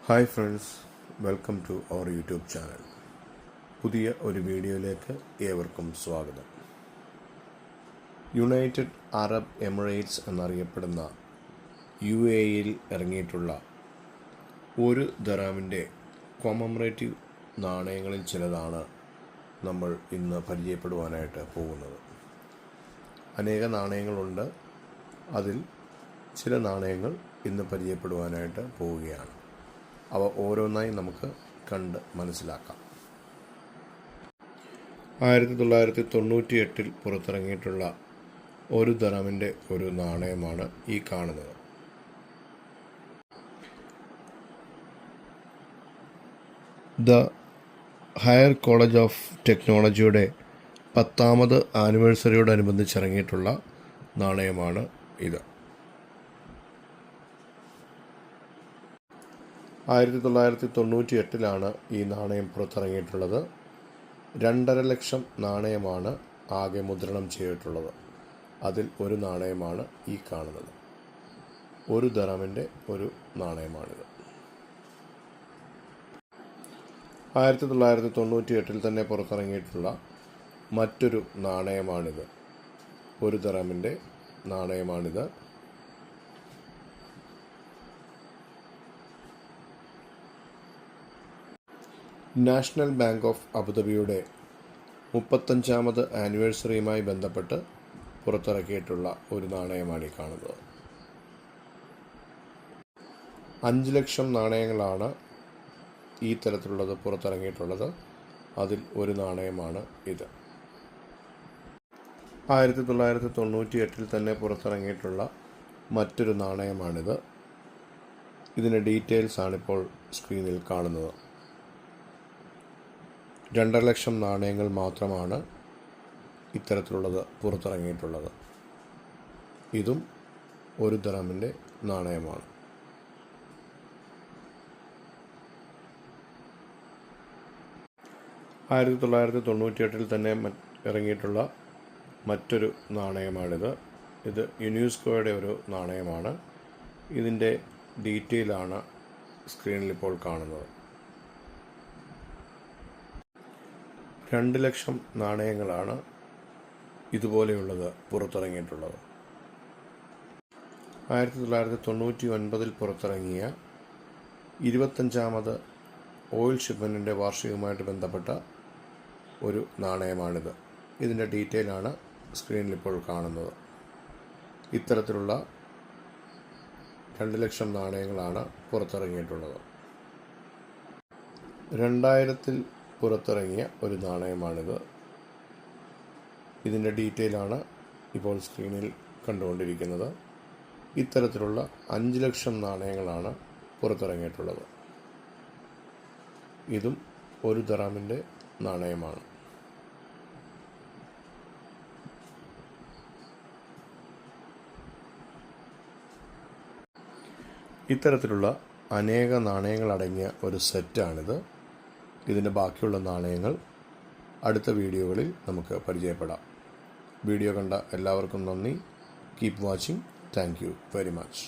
Hi friends, welcome to our YouTube channel. പുതിയ ഒരു വീഡിയോയിലേക്ക് ഏവർക്കും സ്വാഗതം. യുണൈറ്റഡ് അറബ് എമിറേറ്റ്സ് എന്നറിയപ്പെടുന്ന UAEയിൽ ഇറങ്ങിയിട്ടുള്ള ഒരു ദറാമിൻ്റെ കൊമമറേറ്റീവ് നാണയങ്ങളിൽ ചിലതാണ് നമ്മൾ ഇന്ന് പരിചയപ്പെടുവാനായിട്ട് പോകുന്നത്. അനേക നാണയങ്ങളുണ്ട്. അതിൽ ചില നാണയങ്ങൾ ഇന്ന് പരിചയപ്പെടുവാനായിട്ട് പോവുകയാണ്. അവ ഓരോന്നായി നമുക്ക് കണ്ട് മനസ്സിലാക്കാം. 1998 പുറത്തിറങ്ങിയിട്ടുള്ള ഒരു ദറമിൻ്റെ ഒരു നാണയമാണ് ഈ കാണുന്നത്. ദ ഹയർ കോളേജ് ഓഫ് ടെക്നോളജിയുടെ 10ാമത് ആനിവേഴ്സറിയോടനുബന്ധിച്ചിറങ്ങിയിട്ടുള്ള നാണയമാണ് ഇത്. 1998 ഈ നാണയം പുറത്തിറങ്ങിയിട്ടുള്ളത്. 2.5 ലക്ഷം നാണയമാണ് ആകെ മുദ്രണം ചെയ്തിട്ടുള്ളത്. അതിൽ ഒരു നാണയമാണ് ഈ കാണുന്നത്. ഒരു ദറമിൻ്റെ ഒരു നാണയമാണിത്. 1998 തന്നെ പുറത്തിറങ്ങിയിട്ടുള്ള മറ്റൊരു നാണയമാണിത്. ഒരു ദറമിൻ്റെ നാണയമാണിത്. നാഷണൽ ബാങ്ക് ഓഫ് അബുദാബിയുടെ 35ാമത് ആനിവേഴ്സറിയുമായി ബന്ധപ്പെട്ട് പുറത്തിറക്കിയിട്ടുള്ള ഒരു നാണയമാണ് ഈ കാണുന്നത്. 5 ലക്ഷം നാണയങ്ങളാണ് ഈ തരത്തിലുള്ളത് പുറത്തിറങ്ങിയിട്ടുള്ളത്. അതിൽ ഒരു നാണയമാണ് ഇത്. 1998 തന്നെ പുറത്തിറങ്ങിയിട്ടുള്ള മറ്റൊരു നാണയമാണിത്. ഇതിൻ്റെ ഡീറ്റെയിൽസ് ആണിപ്പോൾ സ്ക്രീനിൽ കാണുന്നത്. 2.5 ലക്ഷം നാണയങ്ങൾ മാത്രമാണ് ഇത്തരത്തിലുള്ളത് പുറത്തിറങ്ങിയിട്ടുള്ളത്. ഇതും ഒരു ദറമിൻ്റെ നാണയമാണ്. ആയിരത്തി 1998 തന്നെ ഇറങ്ങിയിട്ടുള്ള മറ്റൊരു നാണയമാണിത്. ഇത് യുനെസ്കോയുടെ ഒരു നാണയമാണ്. ഇതിൻ്റെ ഡീറ്റെയിലാണ് സ്ക്രീനിൽ ഇപ്പോൾ കാണുന്നത്. 2 ലക്ഷം നാണയങ്ങളാണ് ഇതുപോലെയുള്ളത് പുറത്തിറങ്ങിയിട്ടുള്ളത്. 1999 പുറത്തിറങ്ങിയ 25ാമത് ഓയിൽ ഷിപ്മെൻറ്റിൻ്റെ വാർഷികവുമായിട്ട് ബന്ധപ്പെട്ട ഒരു നാണയമാണിത്. ഇതിൻ്റെ ഡീറ്റെയിലാണ് സ്ക്രീനിൽ ഇപ്പോൾ കാണുന്നത്. ഇത്തരത്തിലുള്ള 2 ലക്ഷം നാണയങ്ങളാണ് പുറത്തിറങ്ങിയിട്ടുള്ളത്. 2000 പുറത്തിറങ്ങിയ ഒരു നാണയമാണിത്. ഇതിൻ്റെ ഡീറ്റെയിലാണ് ഇപ്പോൾ സ്ക്രീനിൽ കണ്ടുകൊണ്ടിരിക്കുന്നത്. ഇത്തരത്തിലുള്ള 5 ലക്ഷം നാണയങ്ങളാണ് പുറത്തിറങ്ങിയിട്ടുള്ളത്. ഇതും ഒരു ദറാമിൻ്റെ നാണയമാണ്. ഇത്തരത്തിലുള്ള അനേക നാണയങ്ങളടങ്ങിയ ഒരു സെറ്റാണിത്. ഇതിൻ്റെ ബാക്കിയുള്ള നാണയങ്ങൾ അടുത്ത വീഡിയോകളിൽ നമുക്ക് പരിചയപ്പെടാം. വീഡിയോ കണ്ട എല്ലാവർക്കും നന്ദി. Keep watching. Thank you very much.